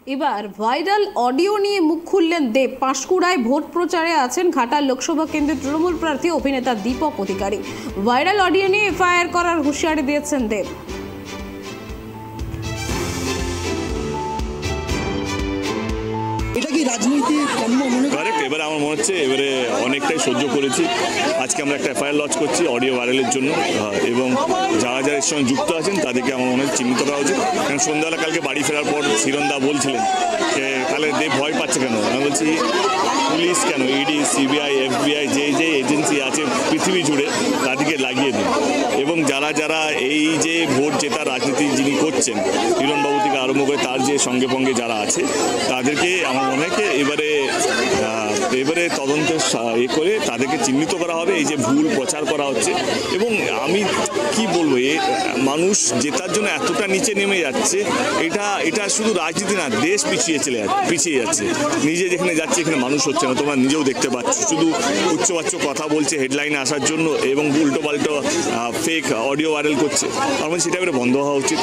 এবার viral audio নিয়ে মুখ খুললেন দেব। পাঁশকুড়ায় ভোট প্রচারে আছেন ঘাটাল লোকসভা কেন্দ্রের তৃণমূল প্রার্থী অভিনেতা দীপক অধিকারী। ভাইরাল অডিও নিয়ে এফআইআর করার হুঁশিয়ারি দিয়েছেন দেব। এটা কি রাজনীতি এবারে আমার মনে হচ্ছে এবারে অনেকটাই সহ্য করেছি। আজকে আমরা একটা এফআইআর লঞ্চ করছি অডিও ভাইরালের জন্য, এবং যারা যারা এর সঙ্গে যুক্ত আছেন তাদেরকে আমার মনে হচ্ছে চিহ্নিত করা উচিত। কারণ সন্ধ্যাবেলা কালকে বাড়ি ফেরার পর হিরণদা বলছিলেন যে তাহলে দেব ভয় পাচ্ছে কেন। আমি বলছি পুলিশ কেন, ইডি, সিবিআই, এফবিআই যে যে এজেন্সি আছে পৃথিবী জুড়ে তাদেরকে লাগিয়ে দিন, এবং যারা যারা এই যে ভোট জেতা রাজনীতি যিনি করছেন হিরণবাবু থেকে আরম্ভ করে তার যে সঙ্গে সঙ্গে যারা আছে তাদেরকে আমার মনে হয় এবারে তদন্ত করে তাদেরকে চিহ্নিত করা হবে। এই যে ভুল প্রচার করা হচ্ছে, এবং আমি কি বলবো, মানুষ জেতার জন্য এতটা নিচে নেমে যাচ্ছে, এটা শুধু রাজনীতি না, দেশ পিছিয়ে যাচ্ছে। নিজে যেখানে যাচ্ছে এখানে মানুষ হচ্ছে না, তোমরা নিজেও দেখতে পাচ্ছ। শুধু উচ্চবাচ্য কথা বলছে হেডলাইনে আসার জন্য, এবং উল্টো পাল্টো ফেক অডিও ভাইরাল করছে। আমার সেটা এবারে বন্ধ হওয়া উচিত।